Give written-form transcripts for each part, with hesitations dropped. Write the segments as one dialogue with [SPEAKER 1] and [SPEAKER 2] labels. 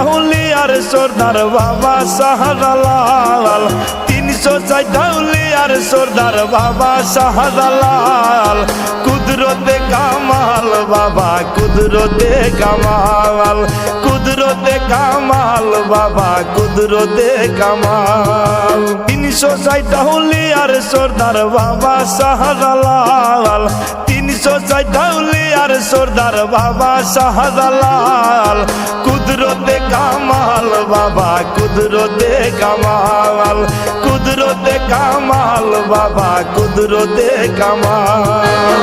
[SPEAKER 1] হুলিয়ার সর্দার বাবা শাহজালাল, 306 হুলিয়ার সর্দার বাবা শাহজালাল। কুদরতে কামাল বাবা কুদরতে কামাল, কুদরতে কামাল বাবা কুদরতে কামাল। 306 হুলিয়ার সর্দার বাবা শাহজালাল, 306 হুলিয়ার সর্দার বাবা শাহজালাল। কুদরতে কামাল বাবা কুদরতে কামাল, কুদরতে কামাল বাবা কুদরতে কামাল।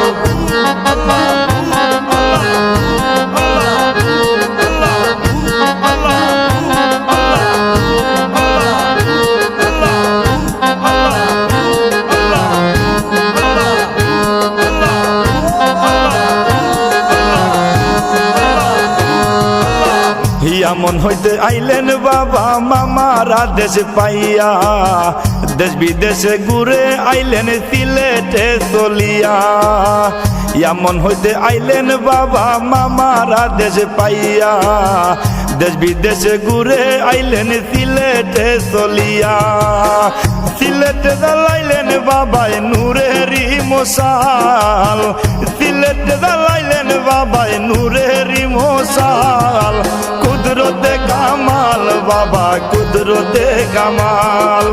[SPEAKER 1] মন হইতে আইলেন বাবা মামারা দেশ পাইয়া, দেশ বিদেশে ঘুরে আইলেন সিলেটে চলিয়া। মন হইতে আইলেন বাবা মামারা দেশ পাইয়া, দেশ বিদেশে ঘুরে আইলেন সিলেটে চলিয়া। সিলেটে জ্বালাইলেন বাবাই নূরেরি মশাল, সিলেটে জ্বালাইলেন বাবাই নূরেরি মশাল। কুদরতে কামাল বাবা কুদরতে কামাল,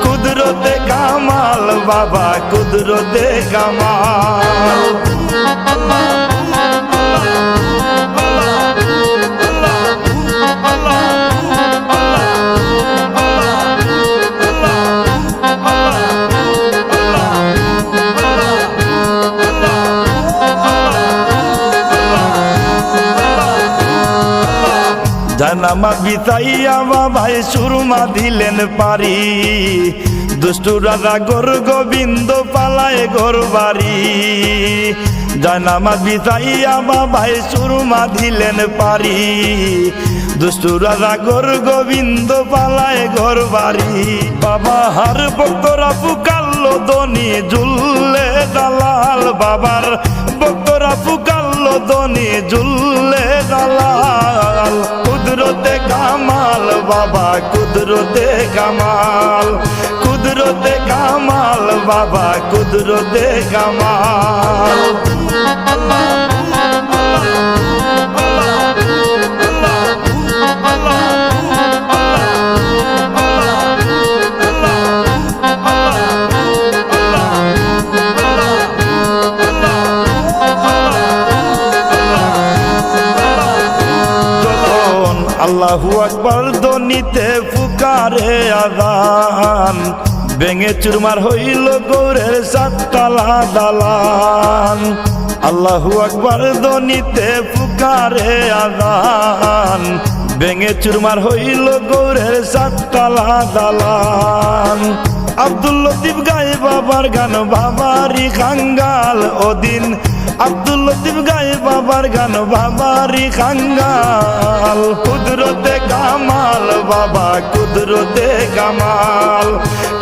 [SPEAKER 1] কুদরতে কামাল বাবা কুদরতে কামাল। জানামা বিতাইয়া বাবাই সুরমা দিলেন পারি, দুষ্টু রাজা গোর গোবিন্দ পালায় গোর বাড়ি। জানামা বিতাইয়া বাবাই সুরমা দিলেন পারি, দুষ্টু রাজা গোর গোবিন্দ পালায় গোর বাড়ি। বাবা হার ভক্তরা পুকাল্লো দনি জুল্লে দালাল, বাবার ভক্তরা পুকাল্লো দনি জুল্লে দালাল। কুদরতে কামাল বাবা কুদরতে কামাল, কুদরতে কামাল বাবা কুদরতে কামাল। আল্লাহু আকবার ধ্বনিতে পুকারে আযান, ভেঙে চুরমার হইল গৌরের সাততলা দালান। আল্লাহু আকবার ধ্বনিতে পুকারে আযান, ভেঙে চুরমার হইল গৌরের সাততলা দালান। আব্দুল লতিফ গায়ে বাবার গান বাবারি খাঙ্গাল ওদিন, আব্দুল লতিফ গায়ে বাবার গান বাবারি খাঙ্গাল। কুদরতে কামাল বাবা কুদরতে কামাল,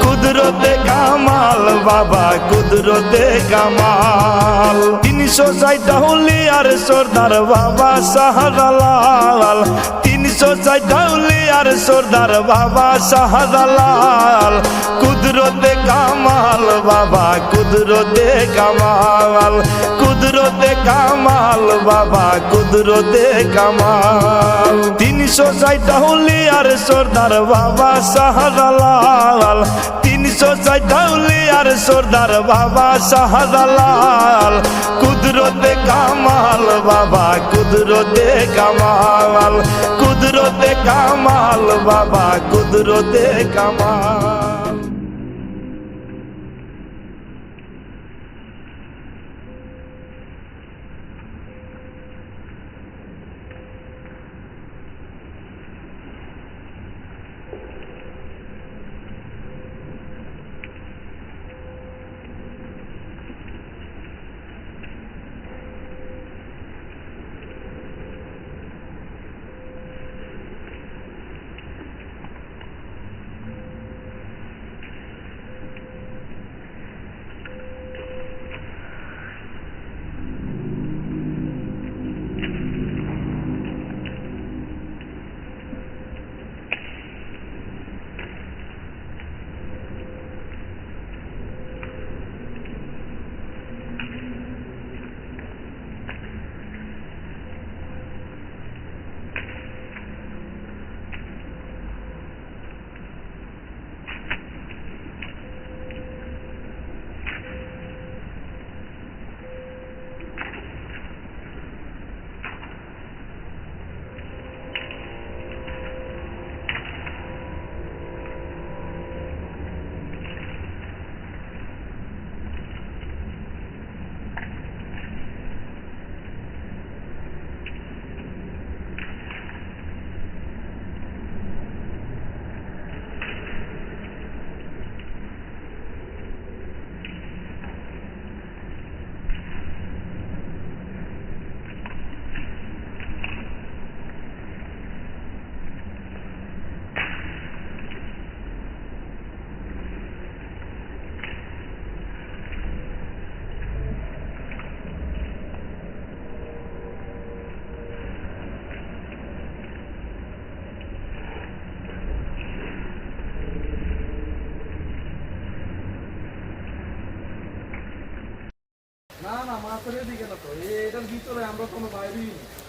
[SPEAKER 1] কুদরতে কামাল বাবা কুদরতে কামাল। 306 হুলিয়ার সর্দার বাবা শাহজালাল, 306 হুলিয়ার সর্দার বাবা শাহজালাল। কুদরতে কামাল বাবা কুদরতে কামাল, কুদরতে কামাল বাবা কুদরতে কামাল। 306 হুলিয়ার সর্দার বাবা শাহজালাল, 306 হুলিয়ার সর্দার বাবা শাহজালাল। কুদরতে কামাল বাবা কুদরতে কামাল, কুদরতে কামাল বাবা কুদরতে কামাল।
[SPEAKER 2] এদিকে না তো, এটার ভিতরে আমরা কোনো বাইরেই না।